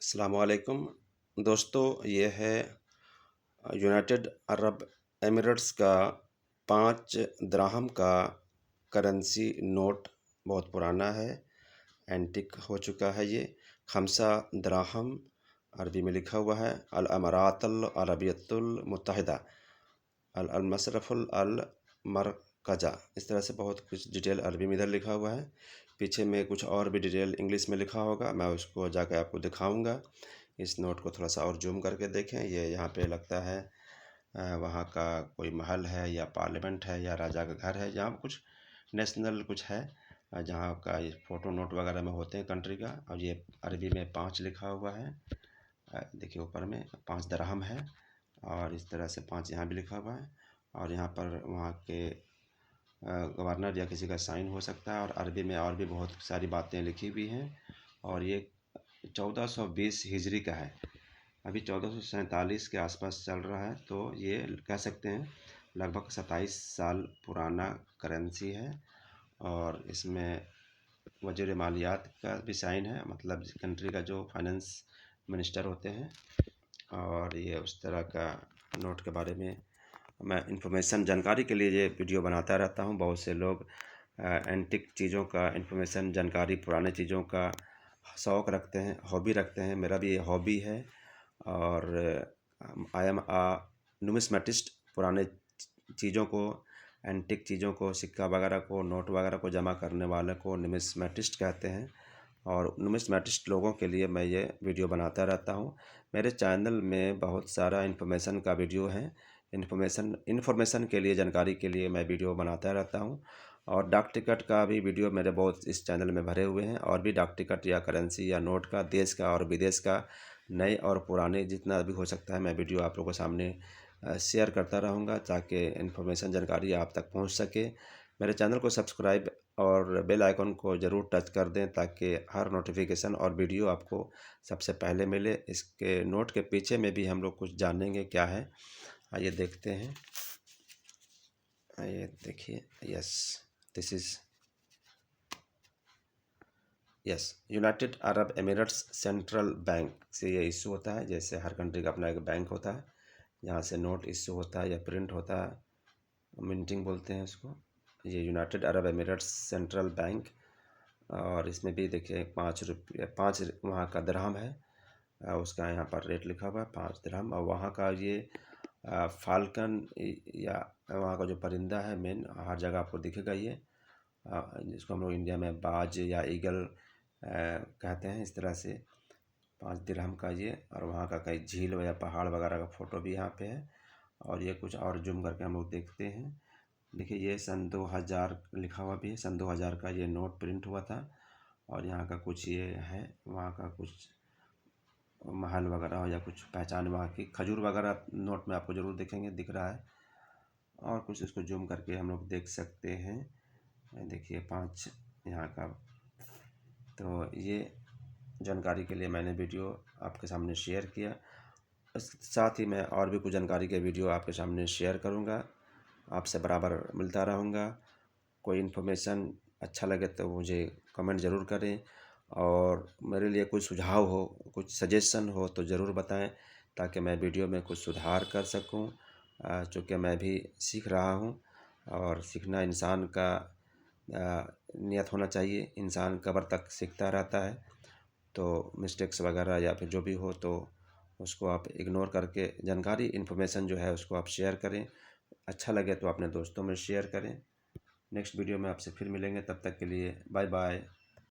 अस्सलामुअलैकुम दोस्तों, ये है यूनाइटेड अरब एमिरेट्स का 5 दरहम का करेंसी नोट। बहुत पुराना है, एंटिक हो चुका है ये। खमसा दरहम अरबी में लिखा हुआ है। अल अमारातुल अरबियतुल मुत्तहिदा अल मसरफुल अल मरकजा, इस तरह से बहुत कुछ डिटेल अरबी में इधर लिखा हुआ है। पीछे में कुछ और भी डिटेल इंग्लिश में लिखा होगा, मैं उसको जाकर आपको दिखाऊंगा। इस नोट को थोड़ा सा और जूम करके देखें। ये यहाँ पे लगता है वहाँ का कोई महल है या पार्लियामेंट है या राजा का घर है, जहाँ कुछ नेशनल कुछ है, जहाँ का ये फ़ोटो नोट वगैरह में होते हैं कंट्री का। और ये अरबी में 5 लिखा हुआ है। देखिए ऊपर में 5 दरहम है, और इस तरह से 5 यहाँ भी लिखा हुआ है। और यहाँ पर वहाँ के गवर्नर या किसी का साइन हो सकता है। और अरबी में और भी बहुत सारी बातें लिखी हुई हैं। और ये 1420 हिजरी का है। अभी 1447 के आसपास चल रहा है, तो ये कह सकते हैं लगभग 27 साल पुराना करेंसी है। और इसमें वज़ीर मालियात का भी साइन है, मतलब कंट्री का जो फाइनेंस मिनिस्टर होते हैं। और ये उस तरह का नोट के बारे में मैं इंफॉर्मेशन जानकारी के लिए ये वीडियो बनाता रहता हूँ। बहुत से लोग एंटिक चीज़ों का इंफॉर्मेशन जानकारी, पुराने चीज़ों का शौक़ रखते हैं, हॉबी रखते हैं। मेरा भी ये हॉबी है। और आई एम नुमिस्मेटिस्ट। पुराने चीज़ों को, एंटिक चीज़ों को, सिक्का वगैरह को, नोट वगैरह को जमा करने वाले को नुमिस्मेटिस्ट कहते हैं। और नुमिस्मेटिस्ट लोगों के लिए मैं ये वीडियो बनाता रहता हूँ। मेरे चैनल में बहुत सारा इन्फॉर्मेशन का वीडियो है। इन्फॉर्मेशन के लिए, जानकारी के लिए मैं वीडियो बनाता रहता हूँ। और डाक टिकट का भी वीडियो मेरे बहुत इस चैनल में भरे हुए हैं। और भी डाक टिकट या करेंसी या नोट का, देश का और विदेश का, नए और पुराने, जितना भी हो सकता है मैं वीडियो आप लोगों के सामने शेयर करता रहूँगा, ताकि इन्फॉर्मेशन, जानकारी आप तक पहुँच सके। मेरे चैनल को सब्सक्राइब और बेल आइकन को ज़रूर टच कर दें, ताकि हर नोटिफिकेशन और वीडियो आपको सबसे पहले मिले। इसके नोट के पीछे में भी हम लोग कुछ जानेंगे क्या है। आइए देखते हैं। आइए देखिए। This is United Arab Emirates central bank से ये इशू होता है। जैसे हर कंट्री का अपना एक बैंक होता है, जहाँ से नोट इशू होता है या प्रिंट होता है, मिंटिंग बोलते हैं इसको। ये United Arab Emirates central bank. और इसमें भी देखिए 5 रुपये, 5 वहाँ का दरहम है। उसका यहाँ पर रेट लिखा हुआ है 5 दरहम। और वहाँ का ये फाल्कन या वहाँ का जो परिंदा है मेन, हर जगह आपको दिखेगा ये, जिसको हम लोग इंडिया में बाज या ईगल कहते हैं। इस तरह से 5 दिरहम का ये। और वहाँ का कई झील या पहाड़ वगैरह का फ़ोटो भी यहाँ पे है। और ये कुछ और जूम करके हम लोग देखते हैं। देखिए ये सन 2000 लिखा हुआ भी है। सन 2000 का ये नोट प्रिंट हुआ था। और यहाँ का कुछ ये है, वहाँ का कुछ महल वगैरह या कुछ पहचान, वहाँ की खजूर वगैरह नोट में आपको ज़रूर दिखेंगे, दिख रहा है। और कुछ इसको जूम करके हम लोग देख सकते हैं। देखिए 5 यहाँ का। तो ये जानकारी के लिए मैंने वीडियो आपके सामने शेयर किया। साथ ही मैं और भी कुछ जानकारी के वीडियो आपके सामने शेयर करूँगा, आपसे बराबर मिलता रहूँगा। कोई इन्फॉर्मेशन अच्छा लगे तो मुझे कमेंट ज़रूर करें। और मेरे लिए कुछ सुझाव हो, कुछ सजेशन हो तो ज़रूर बताएं, ताकि मैं वीडियो में कुछ सुधार कर सकूं। चूँकि मैं भी सीख रहा हूं, और सीखना इंसान का नियत होना चाहिए। इंसान कब्र तक सीखता रहता है। तो मिस्टेक्स वगैरह या फिर जो भी हो, तो उसको आप इग्नोर करके जानकारी, इन्फॉर्मेशन जो है उसको आप शेयर करें। अच्छा लगे तो अपने दोस्तों में शेयर करें। नेक्स्ट वीडियो में आपसे फिर मिलेंगे, तब तक के लिए बाय बाय।